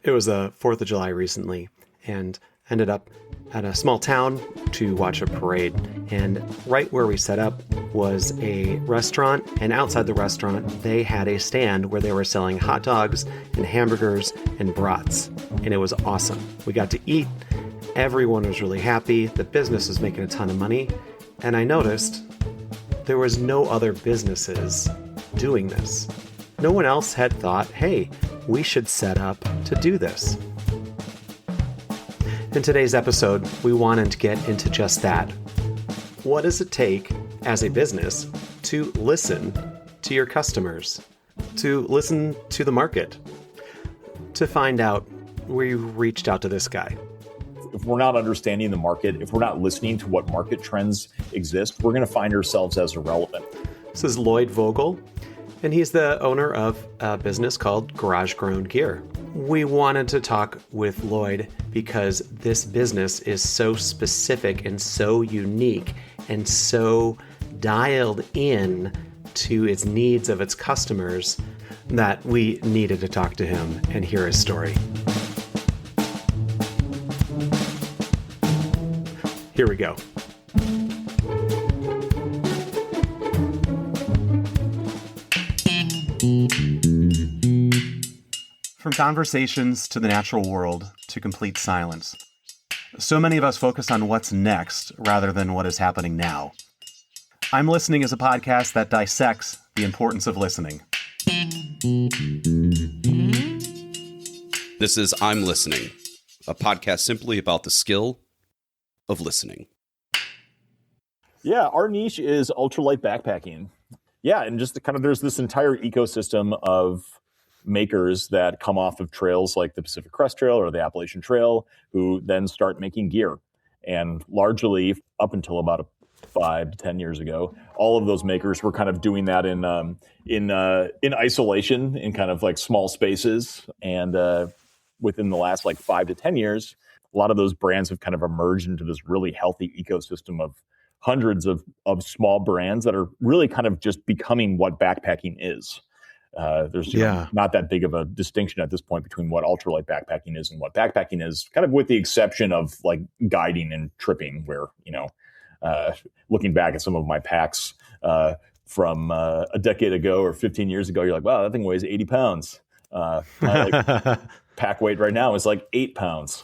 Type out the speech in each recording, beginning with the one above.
It was a 4th of July recently, and ended up at a small town to watch a parade. And right where we set up was a restaurant, and outside the restaurant, they had a stand where they were selling hot dogs and hamburgers and brats. And it was awesome. We got to eat. Everyone was really happy. The business was making a ton of money. And I noticed there was no other businesses doing this. No one else had thought, hey, we should set up to do this. In today's episode, we wanted to get into just that. What does it take as a business to listen to your customers, to listen to the market? To find out, we reached out to this guy. If we're not understanding the market, if we're not listening to what market trends exist, we're going to find ourselves as irrelevant. This is Lloyd Vogel, and he's the owner of a business called Garage Grown Gear. We wanted to talk with Lloyd because this business is so specific and so unique and so dialed in to its needs of its customers that we needed to talk to him and hear his story. Here we go. From conversations to the natural world to complete silence. So many of us focus on what's next rather than what is happening now. I'm Listening is a podcast that dissects the importance of listening. This is I'm Listening, a podcast simply about the skill of listening. Yeah, our niche is ultralight backpacking. Yeah, and just there's this entire ecosystem of makers that come off of trails like the Pacific Crest Trail or the Appalachian Trail, who then start making gear. And largely, up until about 5 to 10 years ago, all of those makers were kind of doing that in isolation, in kind of like small spaces. And within the last 5 to 10 years, a lot of those brands have kind of emerged into this really healthy ecosystem of hundreds of small brands that are really kind of just becoming what backpacking is. There's not that big of a distinction at this point between what ultralight backpacking is and what backpacking is, kind of with the exception of like guiding and tripping, where, looking back at some of my packs from a decade ago or 15 years ago, you're like, wow, that thing weighs 80 pounds. Pack weight right now is like 8 pounds.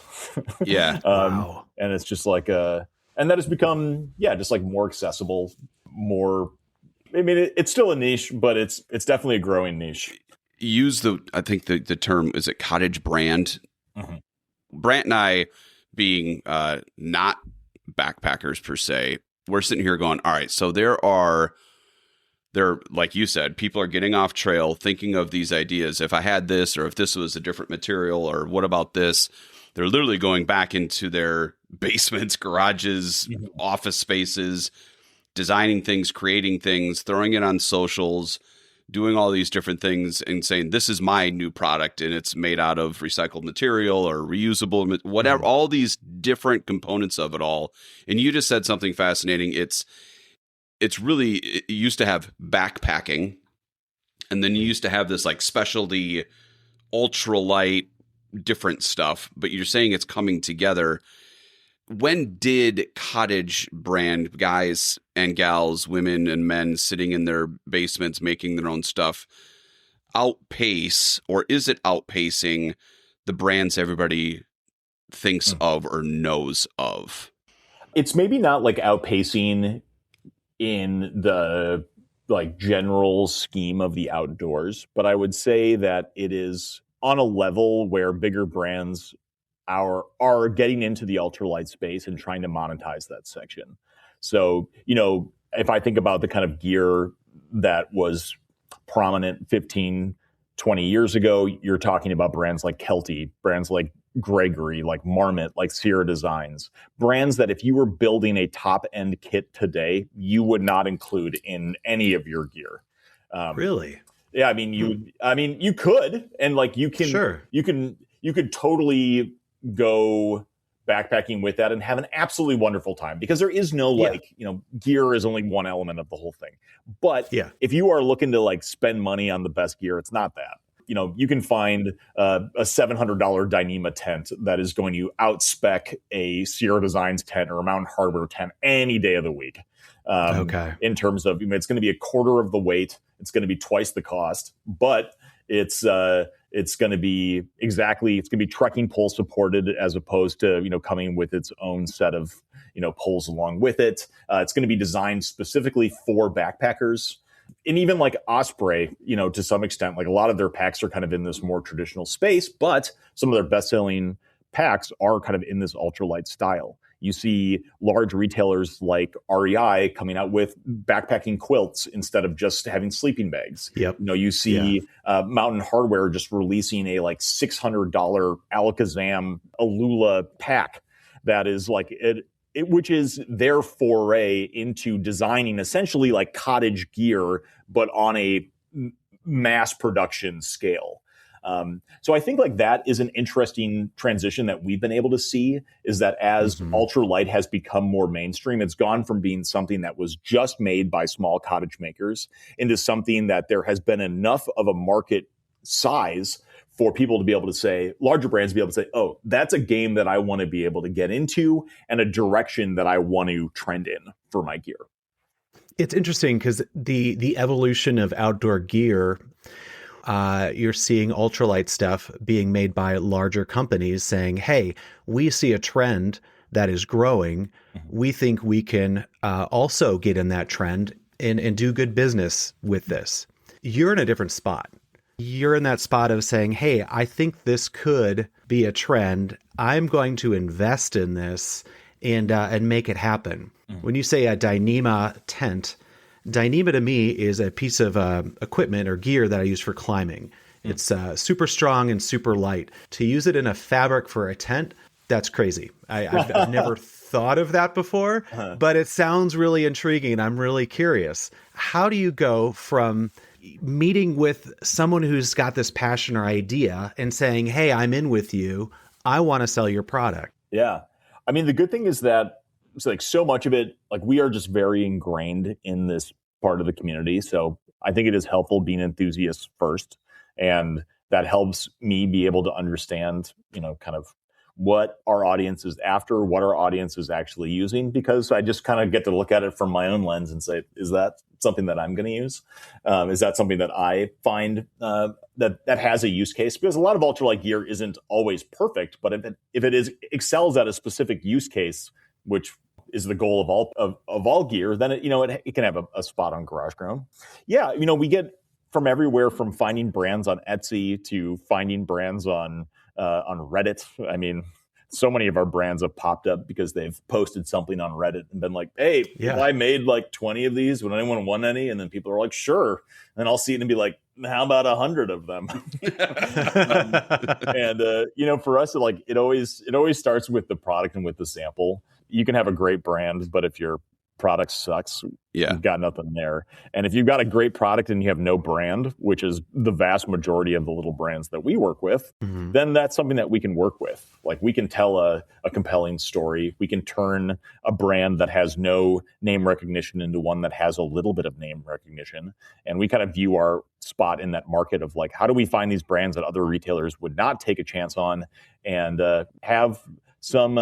Yeah. Wow. And it's just like, and that has become, just like more accessible, more, I mean, it's still a niche, but it's definitely a growing niche. Use I think the term, is it cottage brand? Mm-hmm. Brant and I, being not backpackers per se, we're sitting here going, all right, so there, like you said, people are getting off trail thinking of these ideas. If I had this, or if this was a different material, or what about this? They're literally going back into their basements, garages, office spaces, designing things, creating things, throwing it on socials, doing all these different things and saying, this is my new product and it's made out of recycled material or reusable, whatever, all these different components of it all. And you just said something fascinating. It used to have backpacking, and then you used to have this like specialty ultralight different stuff, but you're saying it's coming together. When did cottage brand guys and gals, women and men sitting in their basements making their own stuff outpace, or is it outpacing the brands everybody thinks of or knows of? It's maybe not like outpacing in the like general scheme of the outdoors, but I would say that it is on a level where bigger brands are getting into the ultralight space and trying to monetize that section. So, if I think about the kind of gear that was prominent 15, 20 years ago, you're talking about brands like Kelty, brands like Gregory, like Marmot, like Sierra Designs, brands that if you were building a top-end kit today, you would not include in any of your gear. Really? Yeah, I mean, you could, and like you can, Sure. you could totally go backpacking with that and have an absolutely wonderful time, because there is no gear is only one element of the whole thing. But if you are looking to like spend money on the best gear, it's not that. you can find a $700 Dyneema tent that is going to outspec a Sierra Designs tent or a Mountain Hardwear tent any day of the week. Okay. In terms of, it's going to be a quarter of the weight, it's going to be twice the cost, but it's going to be trekking pole supported as opposed to, coming with its own set of, poles along with it. It's going to be designed specifically for backpackers. And even like Osprey, to some extent, like a lot of their packs are kind of in this more traditional space, but some of their best-selling packs are kind of in this ultralight style. You see large retailers like REI coming out with backpacking quilts instead of just having sleeping bags. Yep. You see Mountain Hardwear just releasing a like $600 Alakazam Alula pack that is like which is their foray into designing essentially like cottage gear, but on a mass production scale. So I think like that is an interesting transition that we've been able to see, is that as ultralight has become more mainstream, it's gone from being something that was just made by small cottage makers into something that there has been enough of a market size for people to be able to say, larger brands to be able to say, oh, that's a game that I want to be able to get into and a direction that I want to trend in for my gear. It's interesting because the evolution of outdoor gear, you're seeing ultralight stuff being made by larger companies saying, hey, we see a trend that is growing. We think we can also get in that trend and do good business with this. You're in a different spot. You're in that spot of saying, hey, I think this could be a trend. I'm going to invest in this and make it happen. When you say a Dyneema tent, Dyneema to me is a piece of equipment or gear that I use for climbing. It's super strong and super light. To use it in a fabric for a tent, that's crazy. I've never thought of that before, but it sounds really intriguing and I'm really curious. How do you go from meeting with someone who's got this passion or idea and saying, hey, I'm in with you, I want to sell your product? Yeah. I mean, the good thing is that it's like so much of it, like we are just very ingrained in this part of the community. So I think it is helpful being enthusiasts first. And that helps me be able to understand, kind of what our audience is after, what our audience is actually using, because I just kind of get to look at it from my own lens and say, is that something that I'm going to use? Is that something that I find that has a use case? Because a lot of ultralight gear isn't always perfect, but if it excels at a specific use case, which is the goal of all gear, then it can have a spot on GarageGrown. Yeah, we get from everywhere from finding brands on Etsy to finding brands on Reddit. I mean, so many of our brands have popped up because they've posted something on Reddit and been like, hey, I made like 20 of these. Would anyone want any? And then people are like, sure. And I'll see it and be like, how about 100 of them? And for us, it always starts with the product and with the sample. You can have a great brand, but if your product sucks, you've got nothing there. And if you've got a great product and you have no brand, which is the vast majority of the little brands that we work with, then that's something that we can work with. Like we can tell a compelling story. We can turn a brand that has no name recognition into one that has a little bit of name recognition. And we kind of view our spot in that market of like, how do we find these brands that other retailers would not take a chance on and have some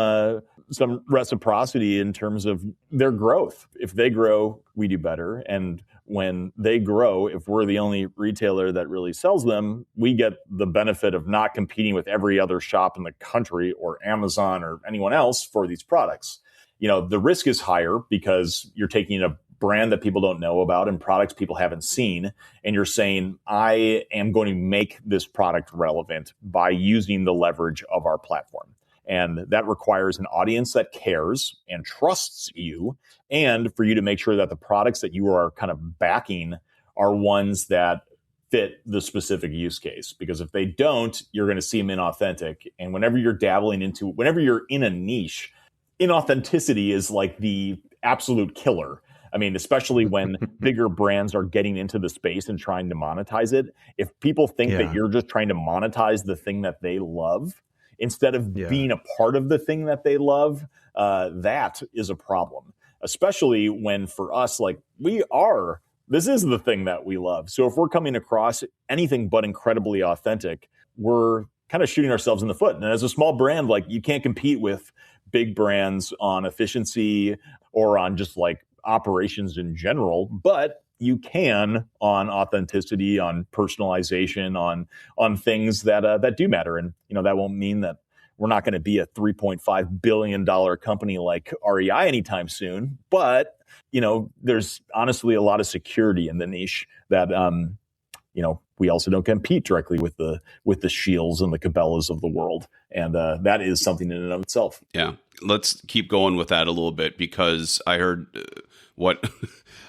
reciprocity in terms of their growth. If they grow, we do better. And when they grow, if we're the only retailer that really sells them, we get the benefit of not competing with every other shop in the country or Amazon or anyone else for these products. The risk is higher because you're taking a brand that people don't know about and products people haven't seen, and you're saying, I am going to make this product relevant by using the leverage of our platform. And that requires an audience that cares and trusts you, and for you to make sure that the products that you are kind of backing are ones that fit the specific use case. Because if they don't, you're going to see them inauthentic. And whenever you're in a niche, inauthenticity is like the absolute killer. I mean, especially when bigger brands are getting into the space and trying to monetize it. If people think that you're just trying to monetize the thing that they love, instead of being a part of the thing that they love, that is a problem. Especially when for us, like we are this is the thing that we love. So if we're coming across anything but incredibly authentic, we're kind of shooting ourselves in the foot. And as a small brand, like, you can't compete with big brands on efficiency or on just like operations in general, but you can on authenticity, on personalization, on things that do matter. And that won't mean that we're not going to be a $3.5 billion company like REI anytime soon. But there's honestly a lot of security in the niche that we also don't compete directly with the Scheels and the Cabela's of the world, and that is something in and of itself. Yeah, let's keep going with that a little bit, because I heard what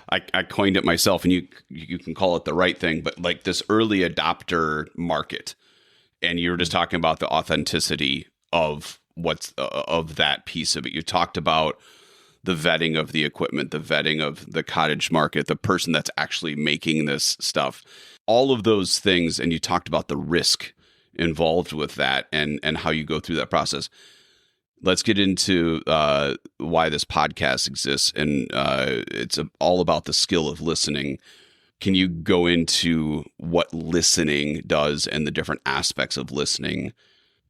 I coined it myself, and you can call it the right thing, but like this early adopter market, and you were just talking about the authenticity of what's of that piece of it. You talked about the vetting of the equipment, the vetting of the cottage market, the person that's actually making this stuff, all of those things. And you talked about the risk involved with that and how you go through that process. Let's get into why this podcast exists. And it's all about the skill of listening. Can you go into what listening does and the different aspects of listening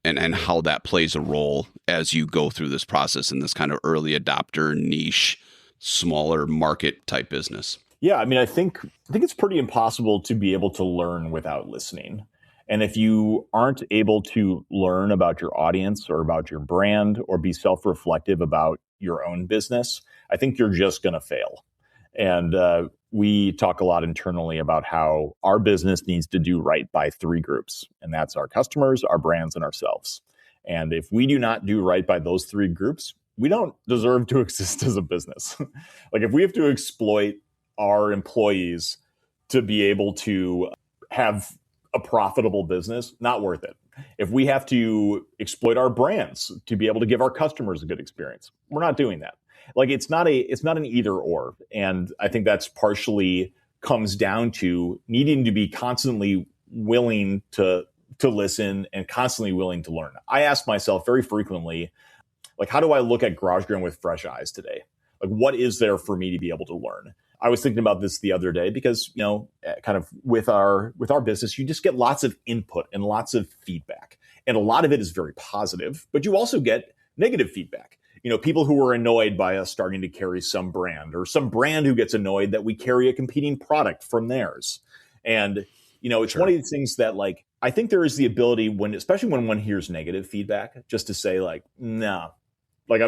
and how that plays a role as you go through this process in this kind of early adopter niche, smaller market type business? Yeah, I mean, I think it's pretty impossible to be able to learn without listening. And if you aren't able to learn about your audience or about your brand or be self-reflective about your own business, I think you're just going to fail. And we talk a lot internally about how our business needs to do right by three groups, and that's our customers, our brands, and ourselves. And if we do not do right by those three groups, we don't deserve to exist as a business. Like, if we have to exploit our employees to be able to have a profitable business, not worth it. If we have to exploit our brands to be able to give our customers a good experience, we're not doing that. Like, it's not an either or. And I think that's partially comes down to needing to be constantly willing to listen and constantly willing to learn. I ask myself very frequently, like, how do I look at GarageGrown with fresh eyes today? Like, what is there for me to be able to learn? I was thinking about this the other day because, kind of with our business, you just get lots of input and lots of feedback. And a lot of it is very positive, but you also get negative feedback. People who are annoyed by us starting to carry some brand, or some brand who gets annoyed that we carry a competing product from theirs. And, it's Sure. one of these things that, like, I think there is the ability especially when one hears negative feedback, just to say, like, no, like,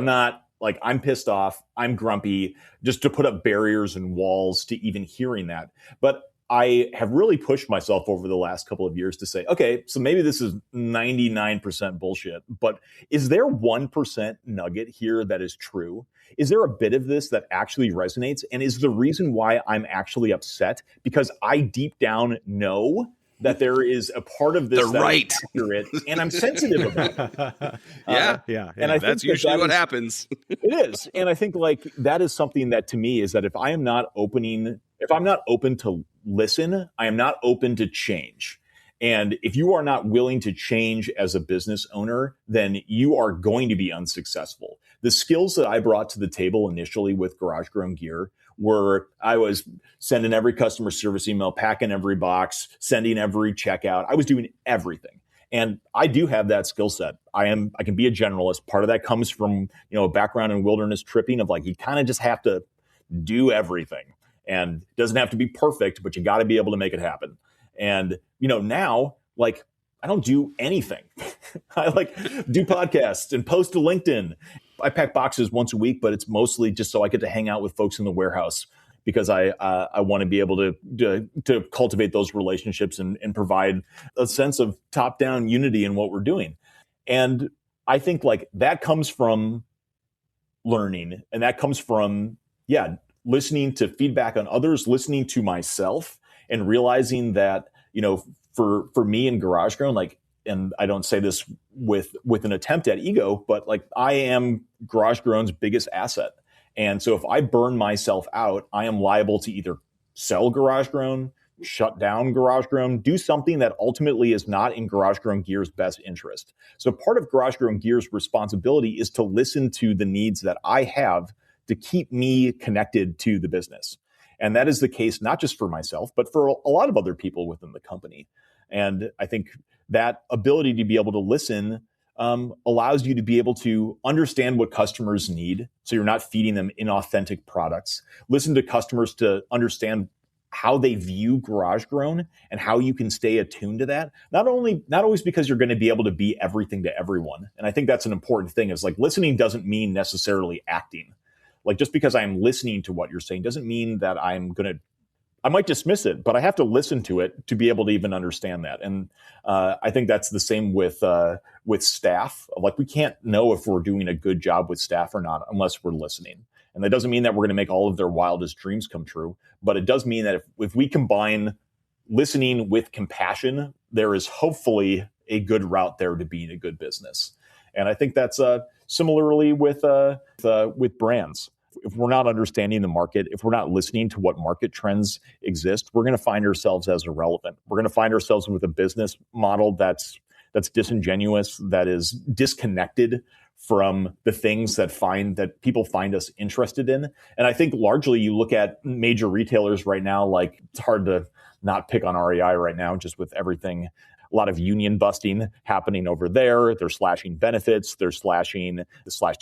I'm pissed off, I'm grumpy, just to put up barriers and walls to even hearing that. But I have really pushed myself over the last couple of years to say, okay, so maybe this is 99% bullshit, but is there 1% nugget here that is true? Is there a bit of this that actually resonates? And is the reason why I'm actually upset because I deep down know that there is a part of this They're right. is accurate, and I'm sensitive about it. Yeah. And I think That's usually what is, happens. It is. And I think, like, that is something that to me is that if I'm not open to listen, I am not open to change. And if you are not willing to change as a business owner, then you are going to be unsuccessful. The skills that I brought to the table initially with GarageGrown Gear were I was sending every customer service email, packing every box, sending every checkout. I was doing everything. And I do have that skill set. I can be a generalist. Part of that comes from, a background in wilderness tripping of, like, you kind of just have to do everything. And it doesn't have to be perfect, but you got to be able to make it happen. And, now, like, I don't do anything. I do podcasts and post to LinkedIn. I pack boxes once a week, but it's mostly just so I get to hang out with folks in the warehouse because I want to be able to cultivate those relationships and provide a sense of top-down unity in what we're doing. And I think, like, that comes from learning, and that comes from, listening to feedback on others, listening to myself, and realizing that, for me in GarageGrown, like, and I don't say this with an attempt at ego, but, like, I am GarageGrown's biggest asset. And so if I burn myself out, I am liable to either sell GarageGrown, shut down GarageGrown, do something that ultimately is not in GarageGrown Gear's best interest. So part of GarageGrown Gear's responsibility is to listen to the needs that I have to keep me connected to the business. And that is the case not just for myself, but for a lot of other people within the company. And I think that ability to be able to listen allows you to be able to understand what customers need, so you're not feeding them inauthentic products. Listen to customers to understand how they view Garage Grown and how you can stay attuned to that. Not always because you're going to be able to be everything to everyone. And I think that's an important thing, is like listening doesn't mean necessarily acting. Like just because I'm listening to what you're saying doesn't mean that I might dismiss it, but I have to listen to it to be able to even understand that. And I think that's the same with staff. Like we can't know if we're doing a good job with staff or not unless we're listening. And that doesn't mean that we're going to make all of their wildest dreams come true, but it does mean that if we combine listening with compassion, there is hopefully a good route there to being a good business. And I think that's similarly with brands. If we're not understanding the market, if we're not listening to what market trends exist, we're going to find ourselves as irrelevant. We're going to find ourselves with a business model that's disingenuous, that is disconnected from the things that people find us interested in. And I think largely you look at major retailers right now, like it's hard to not pick on REI right now, just with everything. A lot of union busting happening over there. They're slashing benefits. They're slashed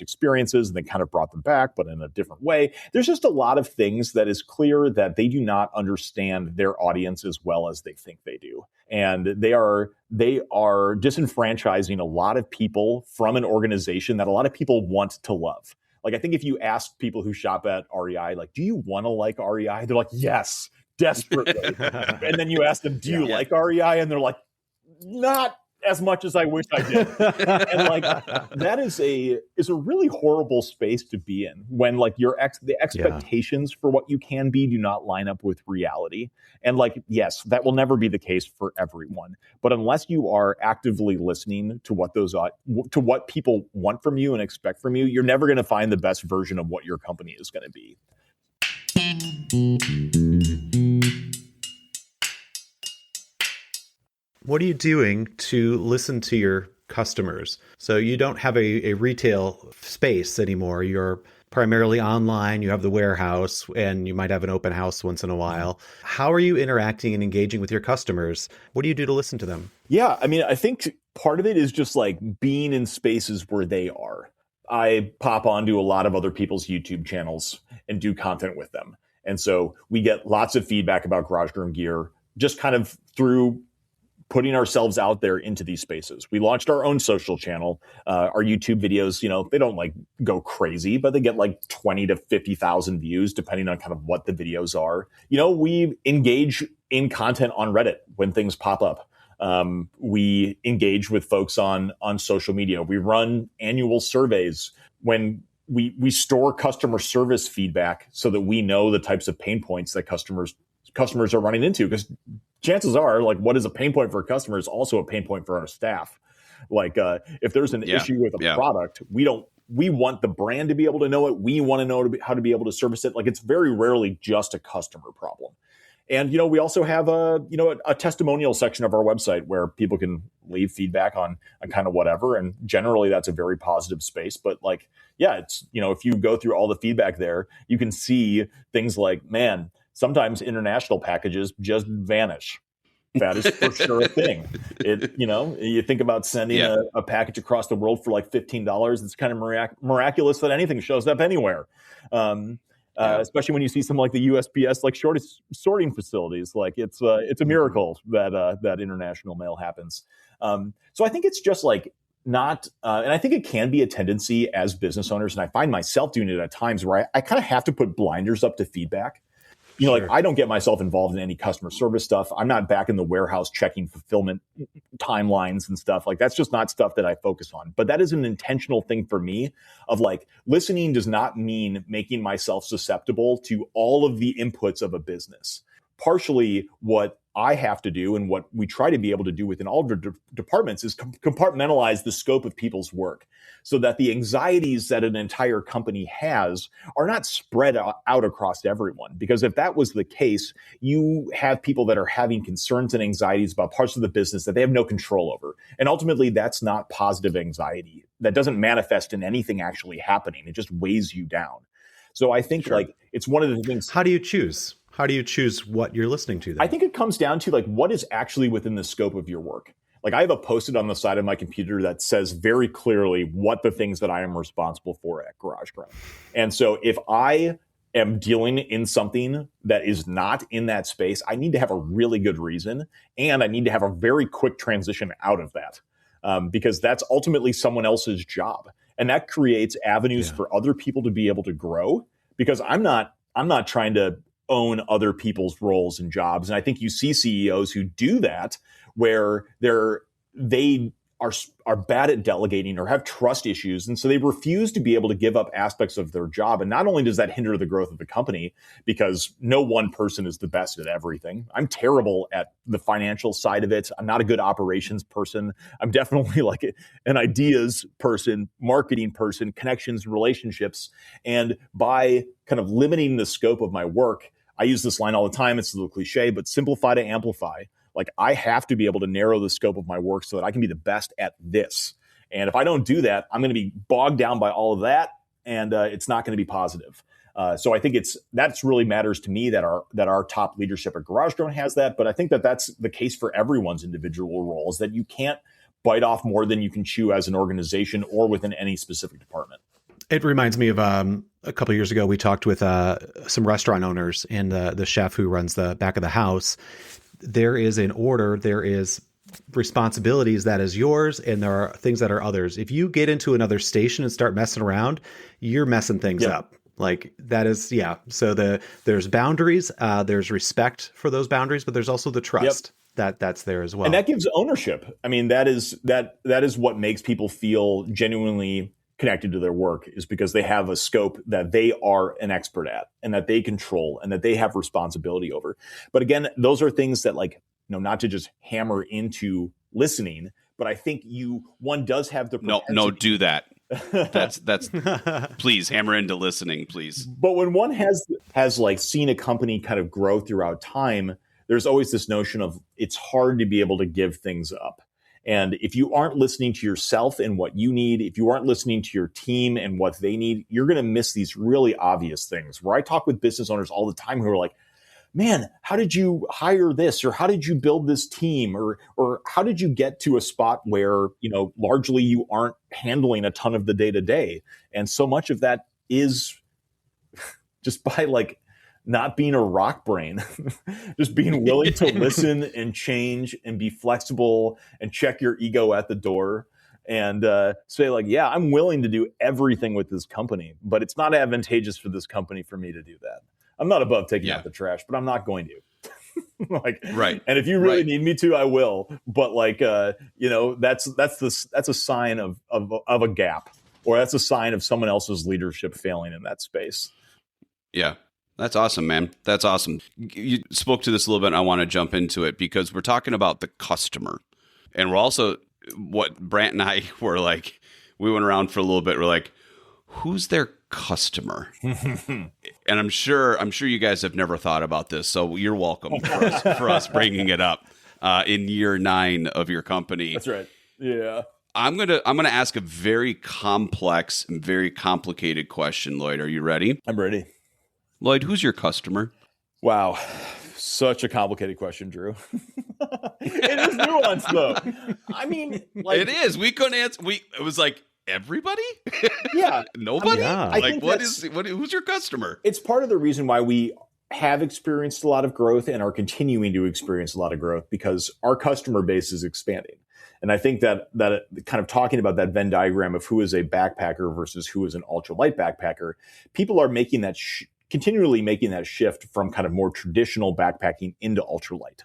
experiences, and they kind of brought them back, but in a different way. There's just a lot of things that is clear that they do not understand their audience as well as they think they do. And they are disenfranchising a lot of people from an organization that a lot of people want to love. Like, I think if you ask people who shop at REI, like, do you want to like REI? They're like, yes, desperately. And then you ask them, do you like REI? And they're like, not as much as I wish I did. And like that is a really horrible space to be in when like the expectations for what you can be do not line up with reality. And like, yes, that will never be the case for everyone. But unless you are actively listening to what people want from you and expect from you, you're never going to find the best version of what your company is going to be. What are you doing to listen to your customers? So you don't have a retail space anymore. You're primarily online. You have the warehouse, and you might have an open house once in a while. How are you interacting and engaging with your customers? What do you do to listen to them? Yeah, I mean, I think part of it is just like being in spaces where they are. I pop onto a lot of other people's YouTube channels and do content with them. And so we get lots of feedback about Garage Grown gear just kind of through putting ourselves out there into these spaces. We launched our own social channel. Our YouTube videos, they don't like go crazy, but they get like 20 to 50,000 views, depending on kind of what the videos are. We engage in content on Reddit when things pop up. We engage with folks on social media. We run annual surveys when we store customer service feedback so that we know the types of pain points that customers are running into, because chances are, like, what is a pain point for a customer is also a pain point for our staff. Like, if there's an issue with a product, we want the brand to be able to know it. We want to know how to be able to service it. Like, it's very rarely just a customer problem. And, we also have a testimonial section of our website where people can leave feedback on kind of whatever. And generally that's a very positive space. But like, it's, if you go through all the feedback there, you can see things like, man, sometimes international packages just vanish. That is for sure a thing. You think about sending a package across the world for like $15. It's kind of miraculous that anything shows up anywhere. Especially when you see something like the USPS, like sorting facilities. Like it's a miracle that international mail happens. So I think it's just like not, and I think it can be a tendency as business owners, and I find myself doing it at times where I kind of have to put blinders up to feedback. Sure. Like I don't get myself involved in any customer service stuff. I'm not back in the warehouse checking fulfillment timelines and stuff. Like that's just not stuff that I focus on. But that is an intentional thing for me of like listening does not mean making myself susceptible to all of the inputs of a business. Partially what I have to do and what we try to be able to do within all the departments is compartmentalize the scope of people's work so that the anxieties that an entire company has are not spread out across everyone. Because if that was the case, you have people that are having concerns and anxieties about parts of the business that they have no control over. And ultimately, that's not positive anxiety. That doesn't manifest in anything actually happening. It just weighs you down. So I think like it's one of the things. How do you choose? How do you choose what you're listening to then? I think it comes down to like what is actually within the scope of your work. Like I have a post-it on the side of my computer that says very clearly what the things that I am responsible for at GarageGrind. And so if I am dealing in something that is not in that space, I need to have a really good reason, and I need to have a very quick transition out of that, because that's ultimately someone else's job, and that creates avenues for other people to be able to grow. Because I'm not trying to own other people's roles and jobs, and I think you see CEOs who do that, where they are bad at delegating or have trust issues. And so they refuse to be able to give up aspects of their job. And not only does that hinder the growth of the company, because no one person is the best at everything. I'm terrible at the financial side of it. I'm not a good operations person. I'm definitely like an ideas person, marketing person, connections, relationships. And by kind of limiting the scope of my work, I use this line all the time. It's a little cliche, but simplify to amplify. Like I have to be able to narrow the scope of my work so that I can be the best at this. And if I don't do that, I'm going to be bogged down by all of that, and it's not going to be positive. So I think that's really matters to me that our top leadership at GarageGrind has that. But I think that that's the case for everyone's individual roles, that you can't bite off more than you can chew as an organization or within any specific department. It reminds me of a couple of years ago, we talked with some restaurant owners and the chef who runs the back of the house. There is an order, there is responsibilities that is yours, and there are things that are others. If you get into another station and start messing around, you're messing things up. Like that is, So there's boundaries, there's respect for those boundaries, but there's also the trust that's there as well. And that gives ownership. I mean, that is what makes people feel genuinely connected to their work, is because they have a scope that they are an expert at and that they control and that they have responsibility over. But again, those are things that, like, not to just hammer into listening, but I think one does have the propensity. No, do that. That's please hammer into listening, please. But when one has like seen a company kind of grow throughout time, there's always this notion of it's hard to be able to give things up. And if you aren't listening to yourself and what you need, if you aren't listening to your team and what they need, you're going to miss these really obvious things. Where I talk with business owners all the time who are like, man, how did you hire this? Or how did you build this team? Or how did you get to a spot where, largely you aren't handling a ton of the day to day? And so much of that is just by like not being a rock brain, just being willing to listen and change and be flexible and check your ego at the door and say like, yeah, I'm willing to do everything with this company, but it's not advantageous for this company for me to do that. I'm not above taking out the trash, but I'm not going to. Right. And if you really need me to, I will. But that's a sign of a gap, or that's a sign of someone else's leadership failing in that space. Yeah. That's awesome, man. That's awesome. You spoke to this a little bit, and I want to jump into it because we're talking about the customer. And we're also, what Brant and I were like, we went around for a little bit. We're like, who's their customer? And I'm sure you guys have never thought about this. So you're welcome for us bringing it up in year 9 of your company. That's right. Yeah. I'm gonna ask a very complex and very complicated question, Lloyd. Are you ready? I'm ready. Lloyd, who's your customer? Wow. Such a complicated question, Drew. It is nuanced, though. I mean, like, it is. We couldn't answer. It was like, everybody? Yeah. Nobody? I mean, who's your customer? It's part of the reason why we have experienced a lot of growth and are continuing to experience a lot of growth, because our customer base is expanding. And I think that kind of talking about that Venn diagram of who is a backpacker versus who is an ultralight backpacker, people are making that continually making that shift from kind of more traditional backpacking into ultralight.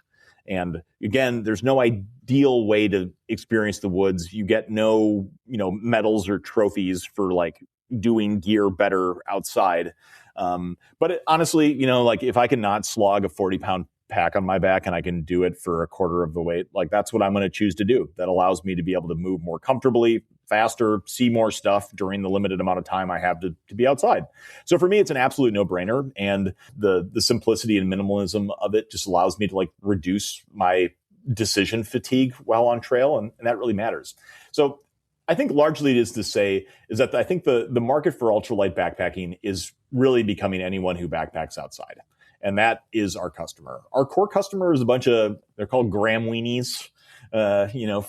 And again, there's no ideal way to experience the woods. You get no, medals or trophies for like doing gear better outside. But honestly, like if I can not slog a 40-pound pack on my back and I can do it for a quarter of the weight, like that's what I'm going to choose to do. That allows me to be able to move more comfortably, faster, see more stuff during the limited amount of time I have to be outside. So for me, it's an absolute no-brainer. And the simplicity and minimalism of it just allows me to like reduce my decision fatigue while on trail. And that really matters. So I think largely it is to say is that I think the market for ultralight backpacking is really becoming anyone who backpacks outside. And that is our customer. Our core customer is a bunch of, they're called gram weenies.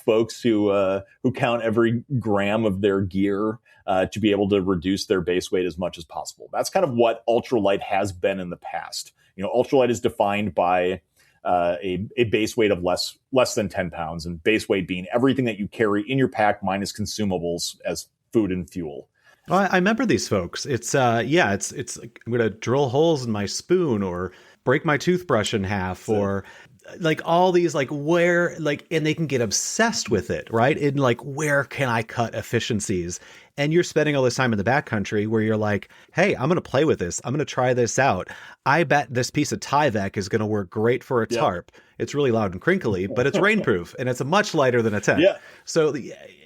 Folks who count every gram of their gear to be able to reduce their base weight as much as possible. That's kind of what ultralight has been in the past. Ultralight is defined by a base weight of less than 10 pounds, and base weight being everything that you carry in your pack minus consumables as food and fuel. Oh, I remember these folks. It's it's like I'm gonna drill holes in my spoon or break my toothbrush in half, or like all these and they can get obsessed with it, right? In like, where can I cut efficiencies? And you're spending all this time in the backcountry where you're like, hey, I'm going to play with this. I'm going to try this out. I bet this piece of Tyvek is going to work great for a tarp. It's really loud and crinkly, but it's rainproof and it's much lighter than a tent. Yeah. So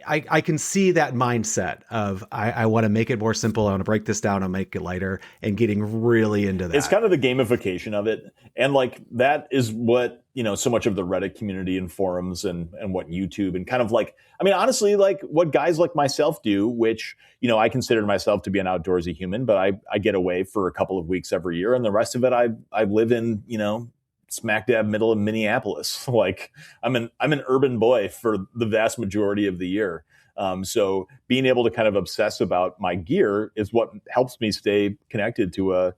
I can see that mindset of I want to make it more simple. I want to break this down and make it lighter, and getting really into that. It's kind of the gamification of it. And like, that is what, so much of the Reddit community and forums and what YouTube and kind of like, I mean, honestly, like what guys like myself do, which, I consider myself to be an outdoorsy human, but I get away for a couple of weeks every year. And the rest of it, I live in, smack dab middle of Minneapolis. Like I'm an urban boy for the vast majority of the year. So being able to kind of obsess about my gear is what helps me stay connected to a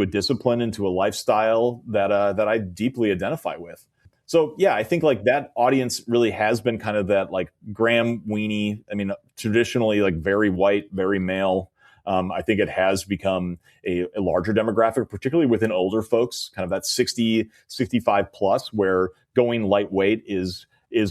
discipline and to a lifestyle that I deeply identify with. So yeah, I think like that audience really has been kind of that like gram weenie. I mean, traditionally like very white, very male. I think it has become a larger demographic, particularly within older folks, kind of that 60, 65 plus, where going lightweight is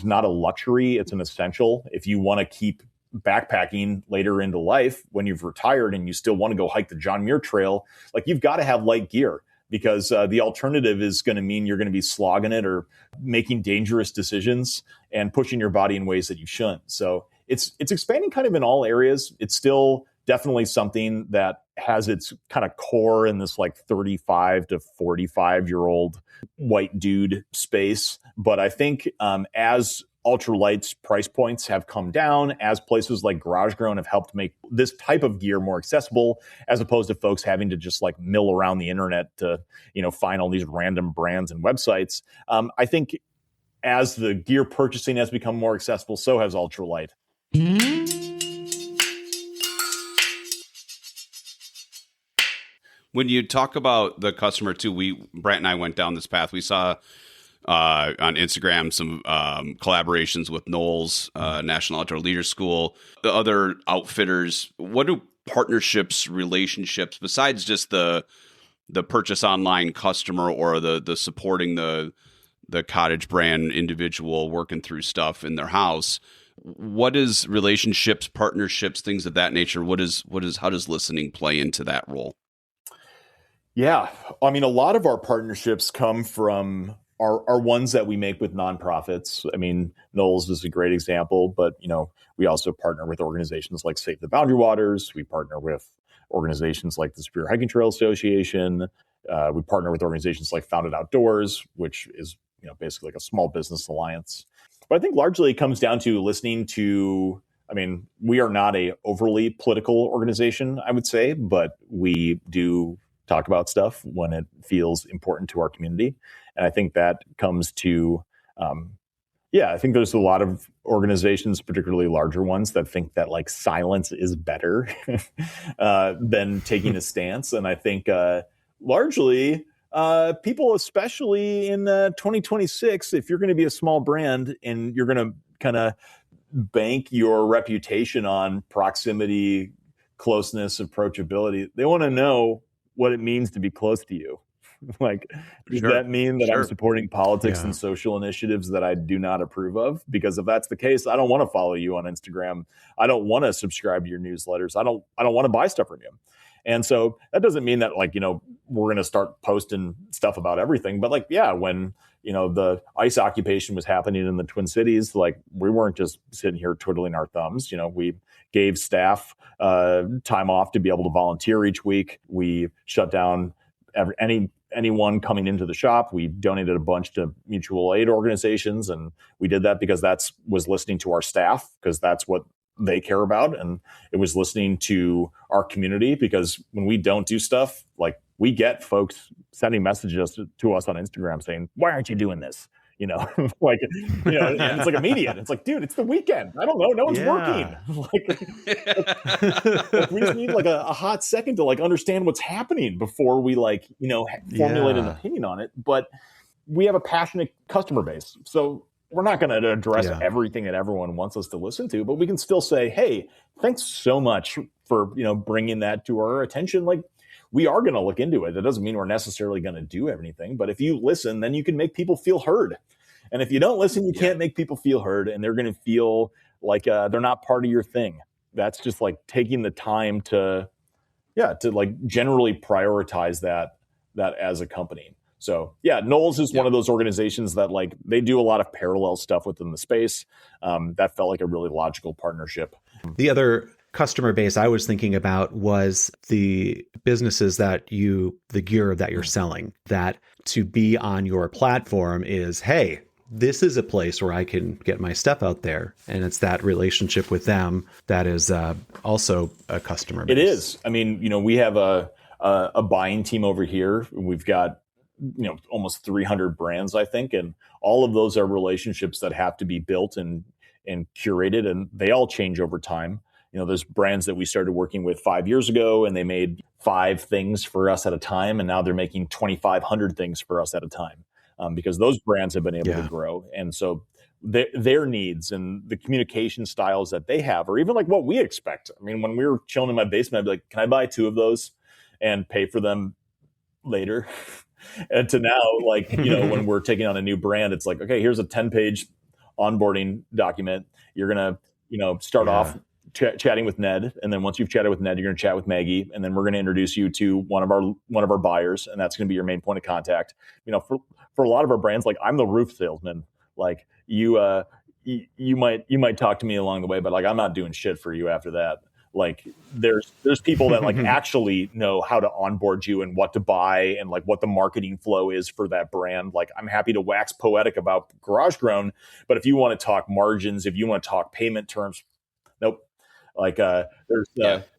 not a luxury. It's an essential. If you want to keep backpacking later into life, when you've retired and you still want to go hike the John Muir Trail, like you've got to have light gear, because the alternative is going to mean you're going to be slogging it or making dangerous decisions and pushing your body in ways that you shouldn't. So it's expanding kind of in all areas. It's still definitely something that has its kind of core in this like 35 to 45-year-old white dude space. But I think as ultralight's price points have come down, as places like GarageGrown have helped make this type of gear more accessible, as opposed to folks having to just like mill around the internet to, find all these random brands and websites. I think as the gear purchasing has become more accessible, so has ultralight. When you talk about the customer too, Brant and I went down this path. We saw on Instagram some collaborations with Knowles, National Outdoor Leader School, the other outfitters. What do partnerships, relationships, besides just the purchase online customer or the supporting the cottage brand individual working through stuff in their house? What is relationships, partnerships, things of that nature? How does listening play into that role? Yeah. I mean, a lot of our partnerships come from are ones that we make with nonprofits. I mean, Knowles is a great example, but, we also partner with organizations like Save the Boundary Waters. We partner with organizations like the Superior Hiking Trail Association. We partner with organizations like Founded Outdoors, which is, basically like a small business alliance. But I think largely it comes down to listening to, I mean, we are not a overly political organization, I would say, but we do talk about stuff when it feels important to our community. And I think that comes to, I think there's a lot of organizations, particularly larger ones, that think that like silence is better than taking a stance. And I think largely people, especially in 2026, if you're going to be a small brand and you're going to kind of bank your reputation on proximity, closeness, approachability, they want to know what it means to be close to you. Like, does that mean that I'm supporting politics and social initiatives that I do not approve of? Because if that's the case, I don't want to follow you on Instagram. I don't want to subscribe to your newsletters. I don't want to buy stuff from you. And so that doesn't mean that like, we're going to start posting stuff about everything. But like, when, the ICE occupation was happening in the Twin Cities, like we weren't just sitting here twiddling our thumbs. We gave staff time off to be able to volunteer each week. We shut down anyone coming into the shop. We donated a bunch to mutual aid organizations. And we did that because was listening to our staff, because that's what they care about. And it was listening to our community, because when we don't do stuff, like we get folks sending messages to us on Instagram saying, "Why aren't you doing this?" Like, and it's like immediate. It's like, dude, it's the weekend. I don't know. No one's working. Like, we just need like a hot second to like understand what's happening before we like, formulate an opinion on it. But we have a passionate customer base. So we're not going to address everything that everyone wants us to listen to, but we can still say, hey, thanks so much for, bringing that to our attention. Like, we are going to look into it. That doesn't mean we're necessarily going to do anything, but if you listen, then you can make people feel heard. And if you don't listen, you can't make people feel heard, and they're going to feel like they're not part of your thing. That's just like taking the time to like generally prioritize that as a company. So Knowles is one of those organizations that like they do a lot of parallel stuff within the space. That felt like a really logical partnership. The other customer base I was thinking about was the businesses the gear that you're selling, that to be on your platform is, hey, this is a place where I can get my stuff out there. And it's that relationship with them that is also a customer base. It is. I mean, we have a buying team over here. We've got, almost 300 brands, I think. And all of those are relationships that have to be built and curated, and they all change over time. There's brands that we started working with 5 years ago, and they made 5 things for us at a time. And now they're making 2,500 things for us at a time, because those brands have been able to grow. And so their needs and the communication styles that they have are even like what we expect. I mean, when we were chilling in my basement, I'd be like, can I buy 2 of those and pay for them later? And to now, like, when we're taking on a new brand, it's like, okay, here's a 10-page onboarding document. You're going to, start off chatting with Ned. And then once you've chatted with Ned, you're going to chat with Maggie. And then we're going to introduce you to one of our buyers. And that's going to be your main point of contact. For a lot of our brands, like I'm the roof salesman. Like you might talk to me along the way, but like, I'm not doing shit for you after that. Like there's people that like actually know how to onboard you and what to buy and like what the marketing flow is for that brand. Like I'm happy to wax poetic about Garage Grown, but if you want to talk margins, if you want to talk payment terms, nope. Like but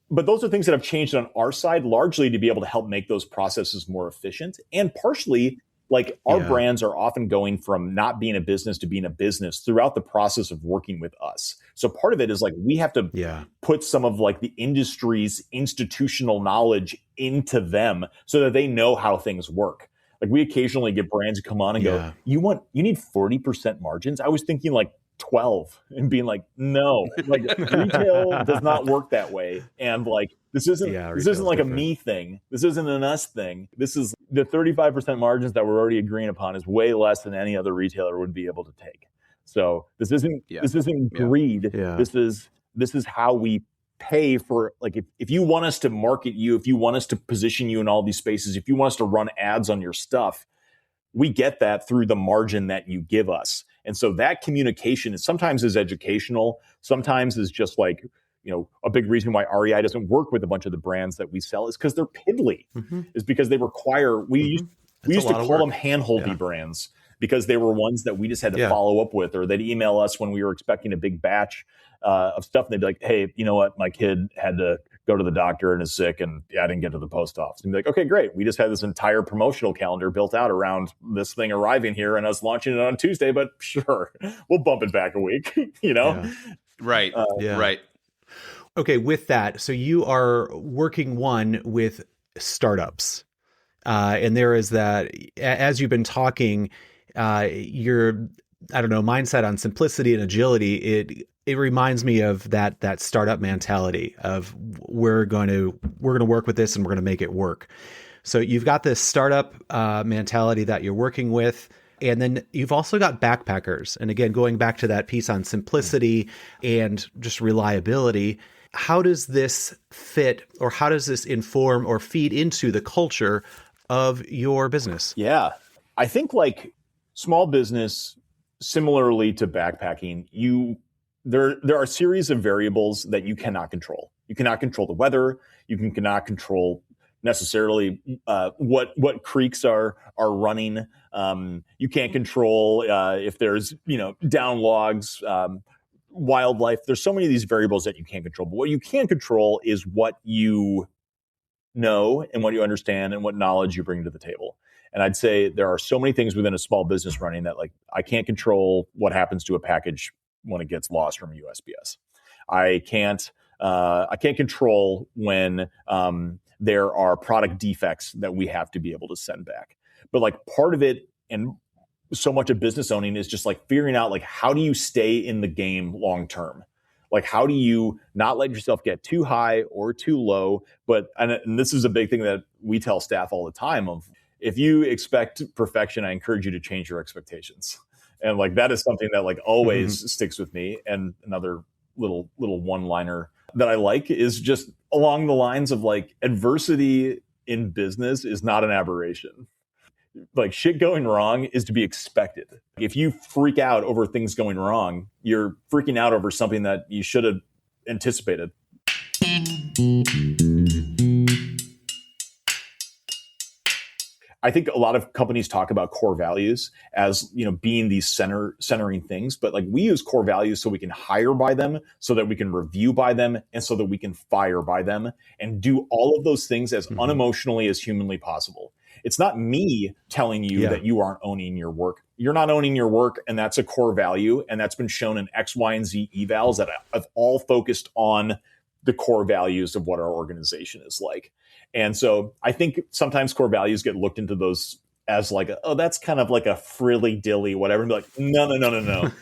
those are things that have changed on our side largely to be able to help make those processes more efficient, and partially like our brands are often going from not being a business to being a business throughout the process of working with us. So part of it is like we have to put some of like the industry's institutional knowledge into them so that they know how things work. Like we occasionally get brands come on and go, you need 40% margins? I was thinking like 12, and being like, no, like retail does not work that way. And like, this isn't like a me thing. This isn't an us thing. This is the 35% margins that we're already agreeing upon is way less than any other retailer would be able to take. So this isn't greed. Yeah. This is how we pay for, like, if you want us to market you, if you want us to position you in all these spaces, if you want us to run ads on your stuff, we get that through the margin that you give us. And so that communication is sometimes educational, sometimes is just like, a big reason why REI doesn't work with a bunch of the brands that we sell is because they're piddly, is because they require, we used to call them handholdy brands because they were ones that we just had to follow up with, or they'd email us when we were expecting a big batch of stuff. And they'd be like, hey, you know what? My kid had to go to the doctor and is sick, and I didn't get to the post office. And be like, okay, great. We just had this entire promotional calendar built out around this thing arriving here and us launching it on Tuesday, but sure, we'll bump it back a week, Right. Right. Okay. With that, so you are working with startups, and there is that, as you've been talking, your, mindset on simplicity and agility, it reminds me of that startup mentality of we're going to work with this and we're going to make it work. So you've got this startup mentality that you're working with, and then you've also got backpackers. And again, going back to that piece on simplicity and just reliability, how does this fit, or how does this inform or feed into the culture of your business? Yeah, I think like small business, similarly to backpacking, there are a series of variables that you cannot control. You cannot control the weather. You cannot control necessarily what creeks are running. You can't control if there's down logs, wildlife. There's so many of these variables that you can't control. But what you can control is what you know and what you understand and what knowledge you bring to the table. And I'd say there are so many things within a small business running that, like, I can't control what happens to a package when it gets lost from USPS. I can't control when there are product defects that we have to be able to send back. But like part of it, and so much of business owning, is just like figuring out, like, how do you stay in the game long term? Like, how do you not let yourself get too high or too low? But and this is a big thing that we tell staff all the time of, if you expect perfection, I encourage you to change your expectations. And like, that is something that like always sticks with me. And another little one-liner that I like is just along the lines of, like, adversity in business is not an aberration. Like, shit going wrong is to be expected. If you freak out over things going wrong, you're freaking out over something that you should have anticipated. I think a lot of companies talk about core values as, you know, being these centering things, but like, we use core values so we can hire by them, so that we can review by them, and so that we can fire by them, and do all of those things as unemotionally as humanly possible. It's not me telling you that you aren't owning your work. You're not owning your work, and that's a core value, and that's been shown in X, Y, and Z evals that have all focused on the core values of what our organization is like. And so I think sometimes core values get looked into those as like, oh, that's kind of like a frilly dilly, whatever. And be like, no.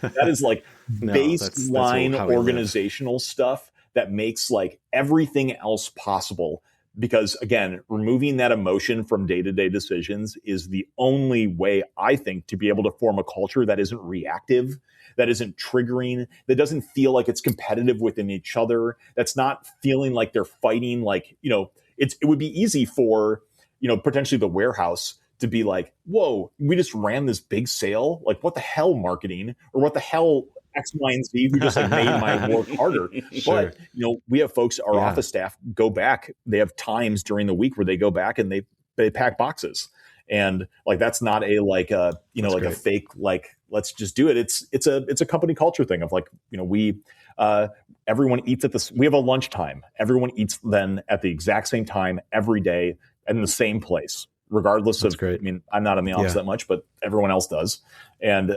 That is like baseline organizational stuff that makes like everything else possible. Because again, removing that emotion from day-to-day decisions is the only way, I think, to be able to form a culture that isn't reactive, that isn't triggering, that doesn't feel like it's competitive within each other, that's not feeling like they're fighting. Like, you know, it would be easy for, you know, potentially the warehouse to be like, whoa, we just ran this big sale. Like, what the hell, marketing? Or what the hell, X, Y, and Z, who just like made my work harder. Sure. But, you know, we have folks, our office staff go back. They have times during the week where they go back and they pack boxes. And like, that's not a, like a, you know, that's like great. A fake, like, let's just do it. It's a company culture thing of like, you know, everyone eats at this. We have a lunchtime. Everyone eats then at the exact same time every day and in the same place, regardless That's of, great. I mean, I'm not in the office that much, but everyone else does. And,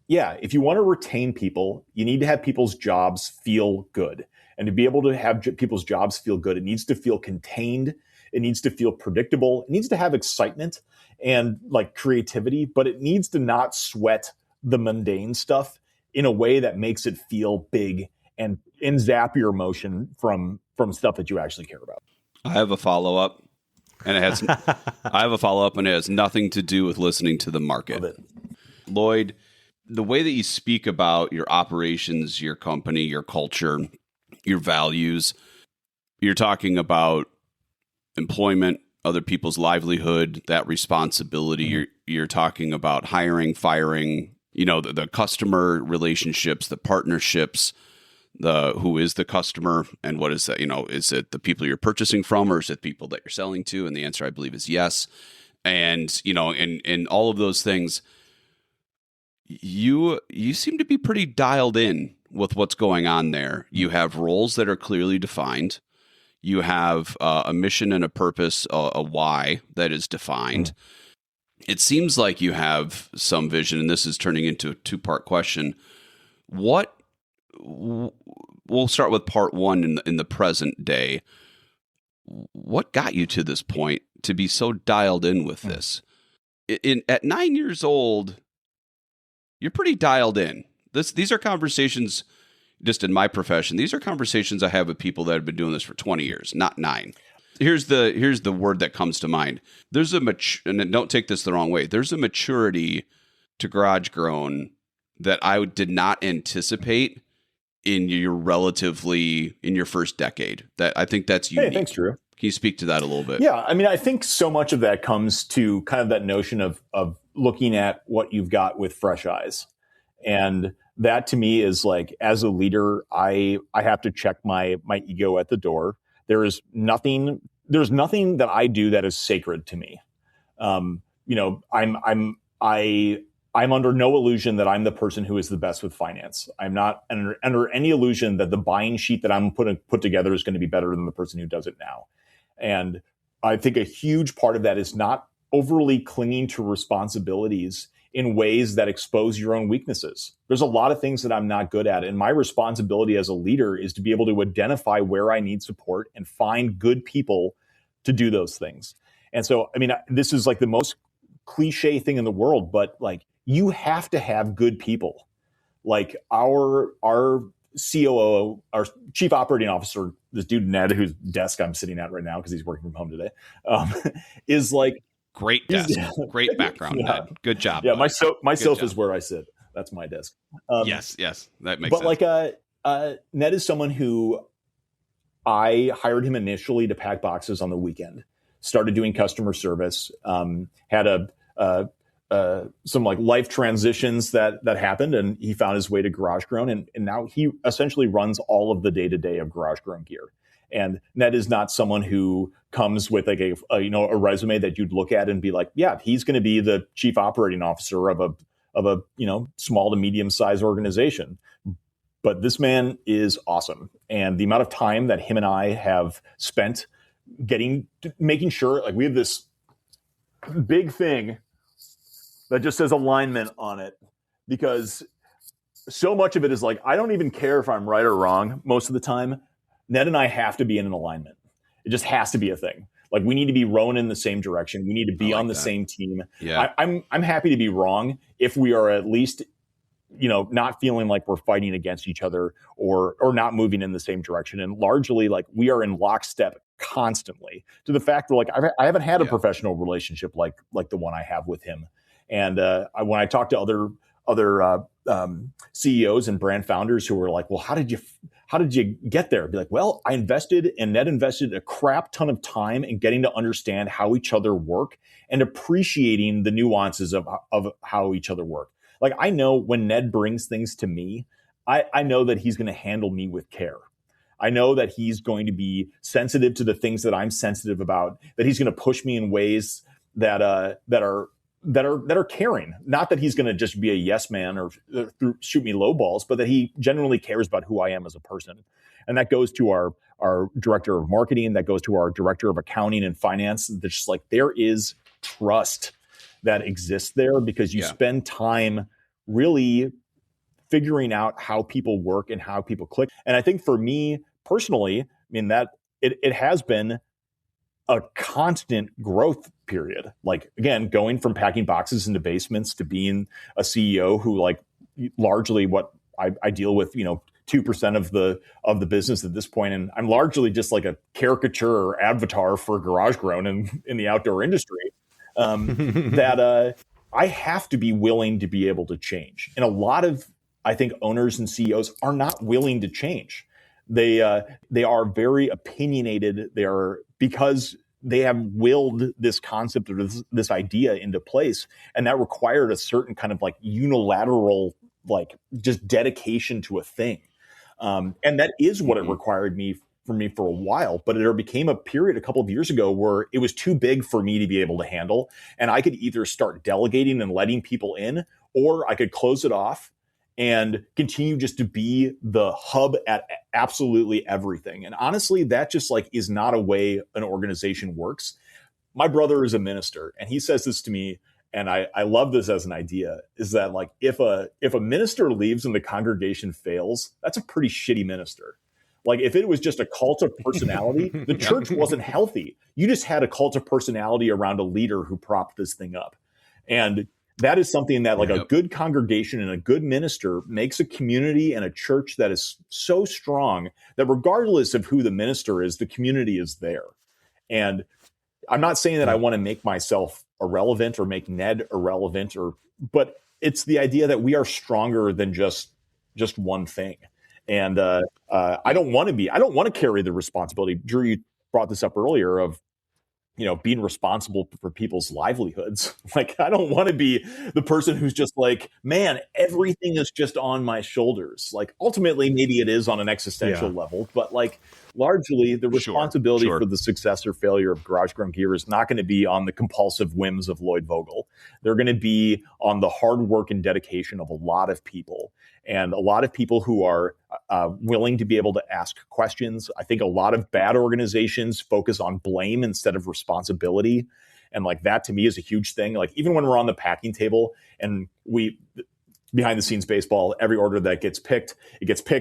if you want to retain people, you need to have people's jobs feel good. And to be able to have people's jobs feel good, it needs to feel contained. It needs to feel predictable. It needs to have excitement and like creativity, but it needs to not sweat the mundane stuff in a way that makes it feel big and zap your emotion from stuff that you actually care about. I have a follow-up, and it has nothing to do with listening to the market. Lloyd, the way that you speak about your operations, your company, your culture, your values, you're talking about employment, other people's livelihood, that responsibility. You're talking about hiring, firing, you know, the customer relationships, the partnerships, who is the customer and what is that, you know, is it the people you're purchasing from or is it people that you're selling to? And the answer, I believe, is yes. And, you know, and all of those things, you seem to be pretty dialed in with what's going on there. You have roles that are clearly defined. You have a mission and a purpose, a why that is defined. It seems like you have some vision, and this is turning into a two-part question. We'll start with part one in the present day. What got you to this point to be so dialed in with this? At 9 years old, you're pretty dialed in. These are conversations, just in my profession, these are conversations I have with people that have been doing this for 20 years, not 9. Here's the word that comes to mind. There's and don't take this the wrong way. There's a maturity to Garage Grown that I did not anticipate in your first decade. That I think that's unique. Hey, thanks, Drew. Can you speak to that a little bit? Yeah, I mean, I think so much of that comes to kind of that notion of looking at what you've got with fresh eyes. And that to me is like, as a leader, I have to check my ego at the door. There's nothing that I do that is sacred to me. You know, I'm under no illusion that I'm the person who is the best with finance. I'm not under any illusion that the buying sheet that I'm put together is going to be better than the person who does it now. And I think a huge part of that is not overly clinging to responsibilities in ways that expose your own weaknesses. There's a lot of things that I'm not good at. And my responsibility as a leader is to be able to identify where I need support and find good people to do those things. And so, I mean, this is like the most cliche thing in the world, but like you have to have good people. Like our COO, our chief operating officer, this dude Ned, whose desk I'm sitting at right now because he's working from home today, is like, great desk, great background, yeah. Ned. Good job. Yeah, buddy. my sofa is where I sit. That's my desk. Yes, that makes but sense. like Ned is someone who I hired him initially to pack boxes on the weekend. Started doing customer service. Had some like life transitions that happened, and he found his way to Garage Grown, and now he essentially runs all of the day-to-day of Garage Grown gear. And Ned is not someone who comes with like a resume that you'd look at and be like, yeah, he's going to be the chief operating officer of a small to medium sized organization. But this man is awesome, and the amount of time that him and I have spent making sure, like, we have this big thing that just says alignment on it, because so much of it is like, I don't even care if I'm right or wrong most of the time. Ned and I have to be in an alignment. It just has to be a thing. Like, we need to be rowing in the same direction. We need to be on the same team. Yeah. I'm happy to be wrong if we are at least, not feeling like we're fighting against each other or not moving in the same direction. And largely, like, we are in lockstep constantly, to the fact that, like, I haven't had a professional relationship like the one I have with him. And when I talk to other CEOs and brand founders who are like, well, how did you get there? I'd be like, well, Ned invested a crap ton of time in getting to understand how each other work and appreciating the nuances of how each other work. Like, I know when Ned brings things to me, I know that he's going to handle me with care. I know that he's going to be sensitive to the things that I'm sensitive about, that he's going to push me in ways that are caring. Not that he's going to just be a yes man or shoot me low balls, but that he genuinely cares about who I am as a person. And that goes to our director of marketing, that goes to our director of accounting and finance. That's just like, there is trust that exists there because you spend time really figuring out how people work and how people click. And I think for me personally, I mean, that it has been a constant growth period. Like, again, going from packing boxes into basements to being a CEO who, like, largely what I deal with, 2% of the business at this point. And I'm largely just like a caricature or avatar for Garage Grown in the outdoor industry. That I have to be willing to be able to change. And a lot of, I think, owners and CEOs are not willing to change. They are very opinionated. Because they have willed this concept or this idea into place, and that required a certain kind of like unilateral, like, just dedication to a thing. And that is what it required for me for a while, but there became a period a couple of years ago where it was too big for me to be able to handle. And I could either start delegating and letting people in, or I could close it off and continue just to be the hub at absolutely everything. And honestly, that just, like, is not a way an organization works. My brother is a minister, and he says this to me, and I love this as an idea, is that, like, if a minister leaves and the congregation fails, that's a pretty shitty minister. Like, if it was just a cult of personality, the church wasn't healthy. You just had a cult of personality around a leader who propped this thing up. And that is something that, like, a good congregation and a good minister makes a community and a church that is so strong that regardless of who the minister is, the community is there. And I'm not saying that I want to make myself irrelevant or make Ned irrelevant, but it's the idea that we are stronger than just one thing. And I don't want to carry the responsibility. Drew, you brought this up earlier of, being responsible for people's livelihoods. Like, I don't want to be the person who's just like, man, everything is just on my shoulders. Like, ultimately, maybe it is on an existential level, but, like, largely the responsibility for the success or failure of Garage Grown Gear is not going to be on the compulsive whims of Lloyd Vogel. They're going to be on the hard work and dedication of a lot of people. and a lot of people who are willing to be able to ask questions. I think a lot of bad organizations focus on blame instead of responsibility. And like that to me is a huge thing. Like even when we're on the packing table and behind the scenes baseball, every order that gets picked,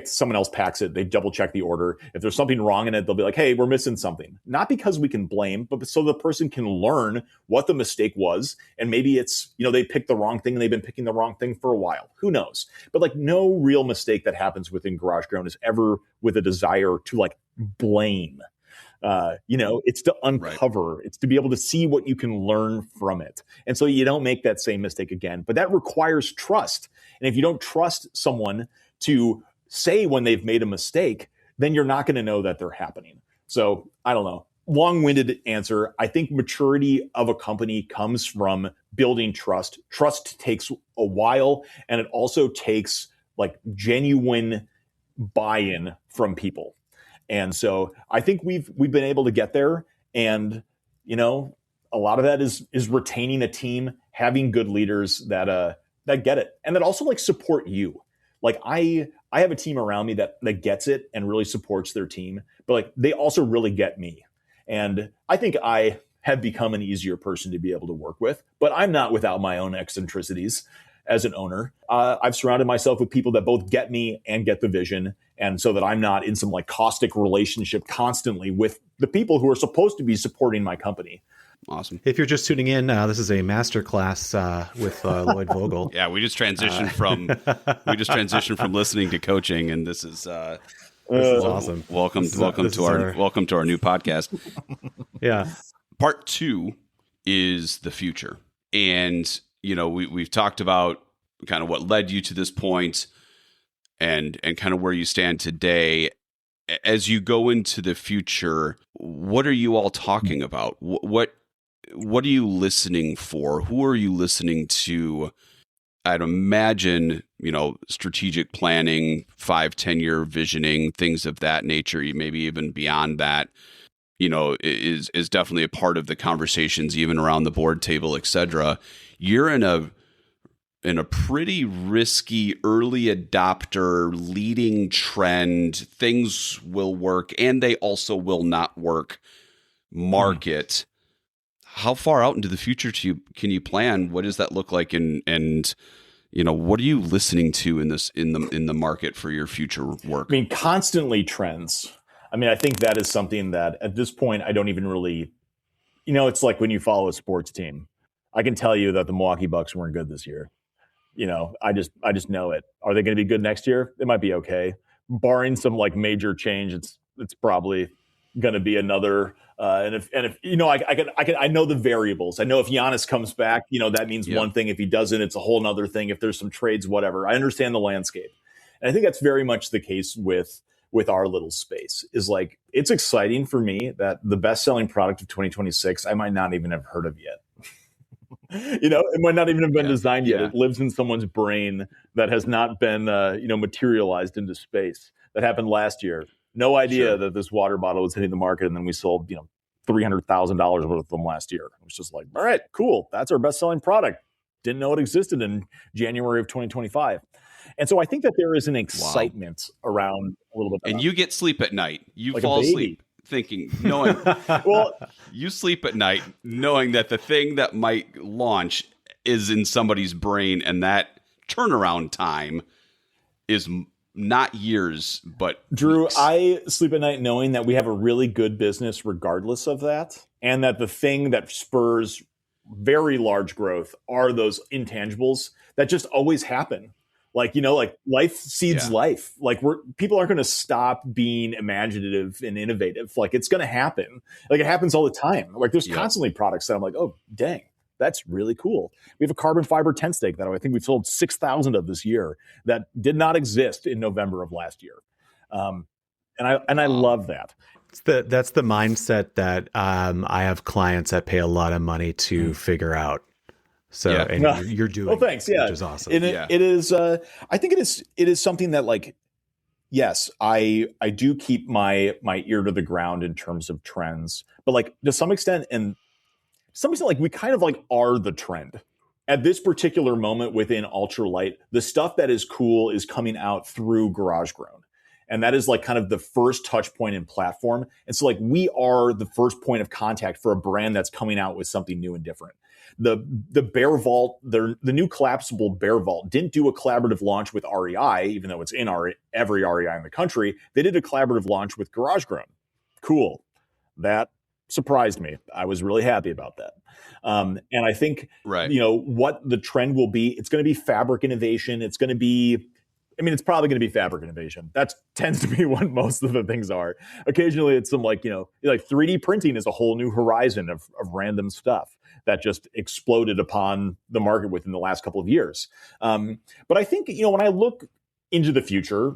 someone else packs it, they double check the order. If there's something wrong in it, they'll be like, hey, we're missing something. Not because we can blame, but so the person can learn what the mistake was. And maybe it's, they picked the wrong thing and they've been picking the wrong thing for a while. Who knows? But like no real mistake that happens within Garage Grown is ever with a desire to like blame. It's to uncover, It's to be able to see what you can learn from it. And so you don't make that same mistake again, but that requires trust. And if you don't trust someone to say when they've made a mistake, then you're not going to know that they're happening. So I don't know. Long-winded answer. I think maturity of a company comes from building trust. Trust takes a while, and it also takes like genuine buy-in from people. And so I think we've been able to get there. And, a lot of that is retaining a team, having good leaders that get it and that also like support you. Like I have a team around me that gets it and really supports their team, but like they also really get me. And I think I have become an easier person to be able to work with, but I'm not without my own eccentricities. As an owner, I've surrounded myself with people that both get me and get the vision. And so that I'm not in some like caustic relationship constantly with the people who are supposed to be supporting my company. Awesome. If you're just tuning in, this is a masterclass with Lloyd Vogel. Yeah, we just transitioned from listening to coaching, and this is awesome. Welcome to our new podcast. Yeah. Part 2 is the future, and we've talked about kind of what led you to this point and kind of where you stand today. As you go into the future, what are you all talking about? What are you listening for? Who are you listening to? I'd imagine, strategic planning, 5-10-year visioning, things of that nature, maybe even beyond that, is definitely a part of the conversations, even around the board table, et cetera. You're in a pretty risky early adopter leading trend. Things will work and they also will not work market. How far out into the future can you plan? What does that look like? And what are you listening to in the market for your future work? I mean, constantly trends. I mean, I think that is something that at this point, I don't even really, it's like when you follow a sports team. I can tell you that the Milwaukee Bucks weren't good this year. I just know it. Are they going to be good next year? It might be okay. Barring some like major change, it's probably going to be another. And if I know the variables. I know if Giannis comes back, that means one thing. If he doesn't, it's a whole nother thing. If there's some trades, whatever. I understand the landscape, and I think that's very much the case with our little space. Is like it's exciting for me that the best-selling product of 2026 I might not even have heard of yet. It might not even have been designed yet. It lives in someone's brain that has not been, materialized into space. That happened last year. No idea that this water bottle was hitting the market, and then we sold, $300,000 worth of them last year. It was just like, all right, cool. That's our best-selling product. Didn't know it existed in January of 2025. And so I think that there is an excitement around a little bit. And you get sleep at night. You like fall asleep knowing you sleep at night knowing that the thing that might launch is in somebody's brain, and that turnaround time is not years but Drew, weeks. I sleep at night knowing that we have a really good business regardless of that, and that the thing that spurs very large growth are those intangibles that just always happen. Like, life seeds life. Like people aren't going to stop being imaginative and innovative. Like it's going to happen. Like it happens all the time. Like there's constantly products that I'm like, oh, dang, that's really cool. We have a carbon fiber tent stake that I think we've sold 6,000 of this year that did not exist in November of last year. And I love that. That's the mindset that I have clients that pay a lot of money to figure out. So and you're doing. Well, thanks. Yeah, which is awesome. It is. I think it is something that like, yes, I do keep my ear to the ground in terms of trends, but like to some extent, like we kind of like are the trend. at this particular moment within ultralight, the stuff that is cool is coming out through GarageGrown. And that is like kind of the first touch point in platform. And so like we are the first point of contact for a brand that's coming out with something new and different. The Bear Vault, the new collapsible Bear Vault didn't do a collaborative launch with REI, even though it's in every REI in the country. They did a collaborative launch with GarageGrown. Cool. That surprised me. I was really happy about that. And I think, what the trend will be, it's going to be fabric innovation. It's going to be, it's probably going to be fabric innovation. That tends to be what most of the things are. Occasionally it's some like 3D printing is a whole new horizon of random stuff that just exploded upon the market within the last couple of years. But I think, when I look into the future,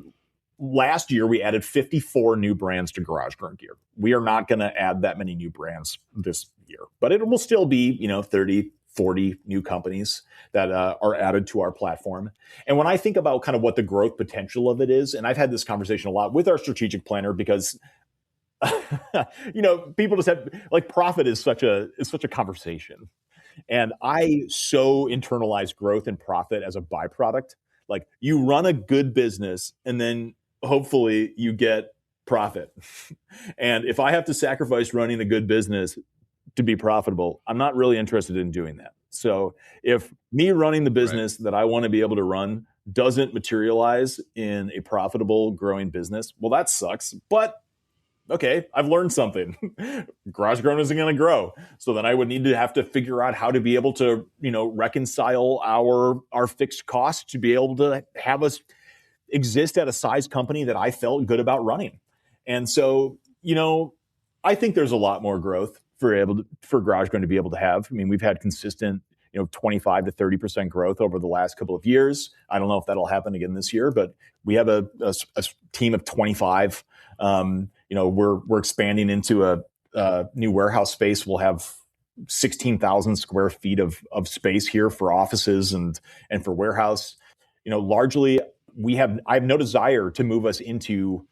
last year we added 54 new brands to GarageGrown gear. We are not going to add that many new brands this year, but it will still be, 30, 40 new companies that are added to our platform. And when I think about kind of what the growth potential of it is, and I've had this conversation a lot with our strategic planner because, people just have like profit is such a conversation. And I so internalize growth and profit as a byproduct. Like you run a good business and then hopefully you get profit. And if I have to sacrifice running a good business to be profitable, I'm not really interested in doing that. So if me running the business that I want to be able to run doesn't materialize in a profitable growing business, well, that sucks. But okay, I've learned something. GarageGrown isn't going to grow. So then I would need to have to figure out how to be able to, reconcile our fixed costs to be able to have us exist at a size company that I felt good about running. And so, I think there's a lot more growth for GarageGrown to be able to have. We've had consistent, 25 to 30% growth over the last couple of years. I don't know if that'll happen again this year, but we have a team of 25. We're expanding into a new warehouse space. We'll have 16,000 square feet of space here for offices and for warehouse. Largely I have no desire to move us into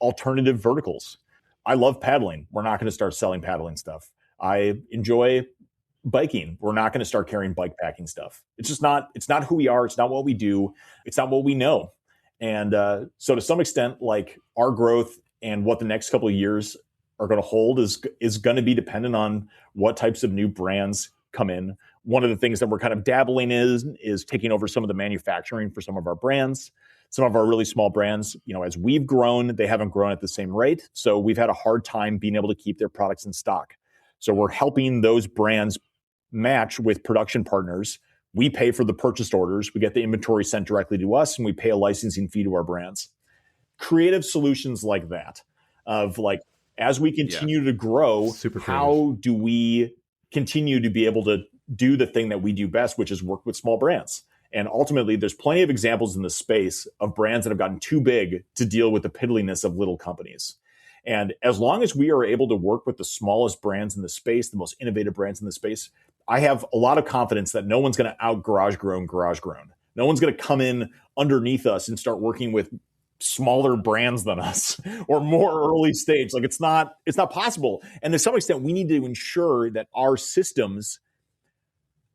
alternative verticals. I love paddling. We're not going to start selling paddling stuff. I enjoy biking. We're not going to start carrying bike packing stuff. It's not who we are. It's not what we do. It's not what we know. And so to some extent, like our growth and what the next couple of years are going to hold is going to be dependent on what types of new brands come in. One of the things that we're kind of dabbling is taking over some of the manufacturing for some of our brands. Some of our really small brands, as we've grown, they haven't grown at the same rate. So we've had a hard time being able to keep their products in stock. So we're helping those brands match with production partners. We pay for the purchased orders. We get the inventory sent directly to us, and we pay a licensing fee to our brands. Creative solutions like that, of like, as we continue to grow, how do we continue to be able to do the thing that we do best, which is work with small brands? And ultimately, there's plenty of examples in the space of brands that have gotten too big to deal with the piddliness of little companies. And as long as we are able to work with the smallest brands in the space, the most innovative brands in the space, I have a lot of confidence that no one's going to out GarageGrown. No one's going to come in underneath us and start working with smaller brands than us or more early stage. Like it's not possible. And to some extent, we need to ensure that our systems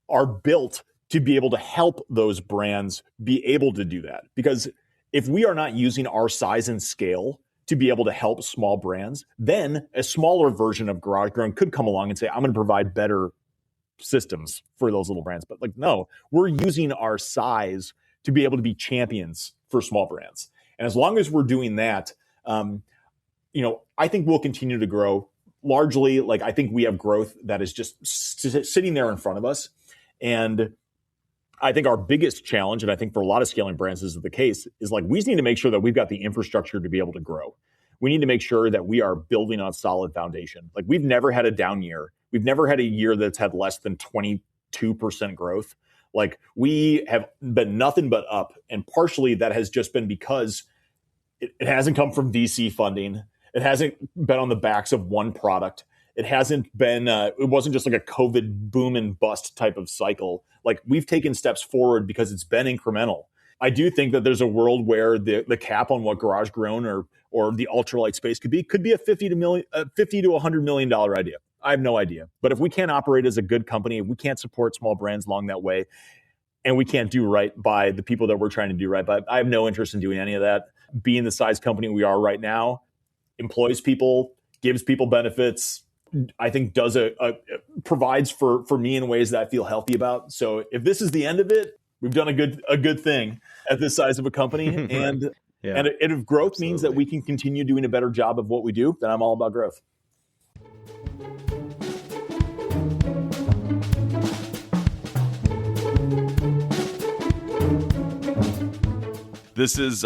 are built to be able to help those brands be able to do that. Because if we are not using our size and scale to be able to help small brands, then a smaller version of GarageGrown could come along and say, I'm going to provide better systems for those little brands. But like, no, we're using our size to be able to be champions for small brands. And as long as we're doing that, I think we'll continue to grow. Largely, like I think we have growth that is just sitting there in front of us. And I think our biggest challenge, and I think for a lot of scaling brands this is the case, is like we just need to make sure that we've got the infrastructure to be able to grow. We need to make sure that we are building on solid foundation. Like we've never had a down year. We've never had a year that's had less than 22% growth. Like we have been nothing but up. And partially that has just been because it hasn't come from VC funding. It hasn't been on the backs of one product. It hasn't been, it wasn't just like a COVID boom and bust type of cycle. Like we've taken steps forward because it's been incremental. I do think that there's a world where the cap on what GarageGrown or the ultralight space could be a $50 to $100 million idea. I have no idea. But if we can't operate as a good company, if we can't support small brands along that way, and we can't do right by the people that we're trying to do right by, I have no interest in doing any of that. Being the size company we are right now, employs people, gives people benefits, I think provides for me in ways that I feel healthy about. So if this is the end of it, we've done a good thing at this size of a company. And if growth means that we can continue doing a better job of what we do, then I'm all about growth. This has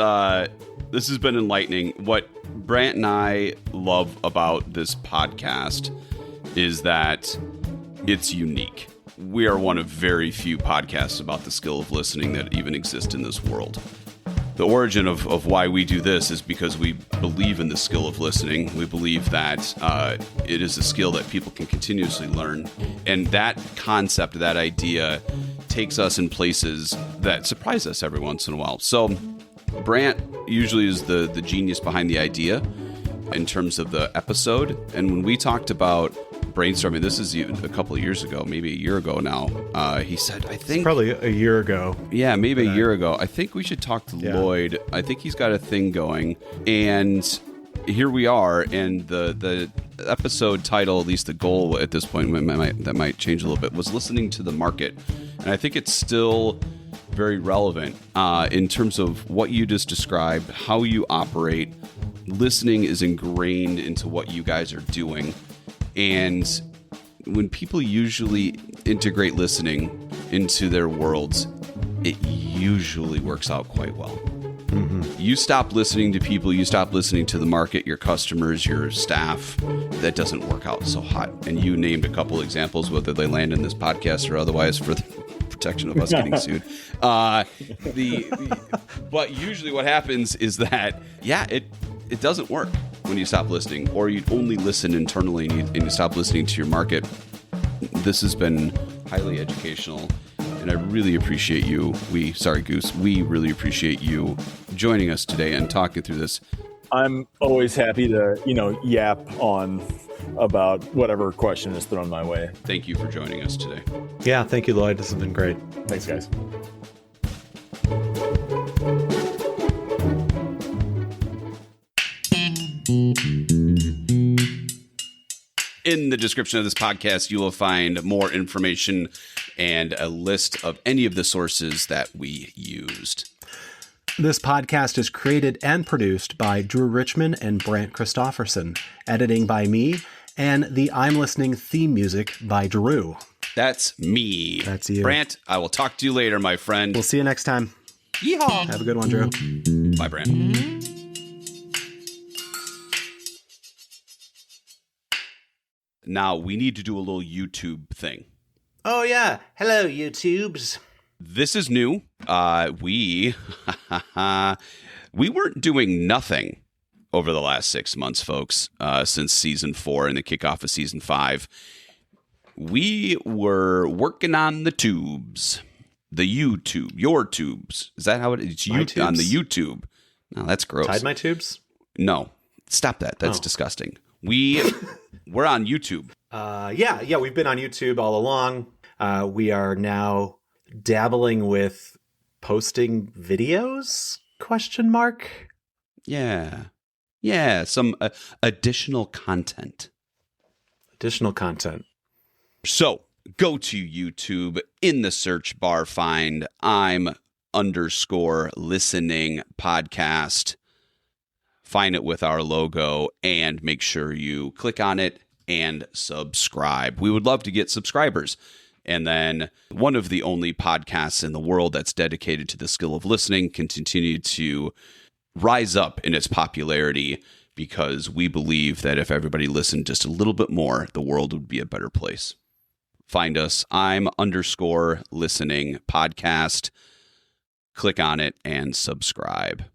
been enlightening. What Brant and I love about this podcast is that it's unique. We are one of very few podcasts about the skill of listening that even exist in this world. The origin of why we do this is because we believe in the skill of listening. We believe that it is a skill that people can continuously learn. And that concept, that idea, takes us in places that surprise us every once in a while. So Brant usually is the genius behind the idea in terms of the episode. And when we talked about brainstorming, this is even a couple of years ago, maybe a year ago now, he said, I think... It's probably a year ago. Yeah, maybe a year ago. I think we should talk to Lloyd. I think he's got a thing going. And here we are. And the episode title, at least the goal at this point, that might change a little bit, was listening to the market. And I think it's still very relevant in terms of what you just described, how you operate. Listening is ingrained into what you guys are doing. And when people usually integrate listening into their worlds, it usually works out quite well. Mm-hmm. You stop listening to people, you stop listening to the market, your customers, your staff, that doesn't work out so hot. And you named a couple examples, whether they land in this podcast or otherwise, for the protection of us getting sued. But usually what happens is that, it doesn't work when you stop listening, or you only listen internally and you stop listening to your market. This has been highly educational, and I really appreciate you. We really appreciate you joining us today and talking through this. I'm always happy to, yap on about whatever question is thrown my way. Thank you for joining us today. Yeah, thank you, Lloyd. This has been great. Thanks, guys. In the description of this podcast, you will find more information and a list of any of the sources that we used. This podcast is created and produced by Drew Richmond and Brant Christofferson, editing by me, and the I'm Listening theme music by Drew. That's me. That's you. Brant, I will talk to you later, my friend. We'll see you next time. Yeehaw. Have a good one, Drew. Bye, Brant. Now, we need to do a little YouTube thing. Oh, yeah. Hello, YouTubes. This is new. We weren't doing nothing over the last 6 months, folks, since season 4 and the kickoff of season 5. We were working on the tubes. The YouTube. Your tubes. Is that how it is? It's you on the YouTube. No, that's gross. Tied my tubes? No. Stop that. That's disgusting. We're on YouTube. Yeah, we've been on YouTube all along. We are now dabbling with posting videos? ? Yeah, some additional content. So, go to YouTube, in the search bar, find I'm_listening podcast. Find it with our logo and make sure you click on it and subscribe. We would love to get subscribers. And then one of the only podcasts in the world that's dedicated to the skill of listening can continue to rise up in its popularity, because we believe that if everybody listened just a little bit more, the world would be a better place. Find us, I'm_listening podcast. Click on it and subscribe.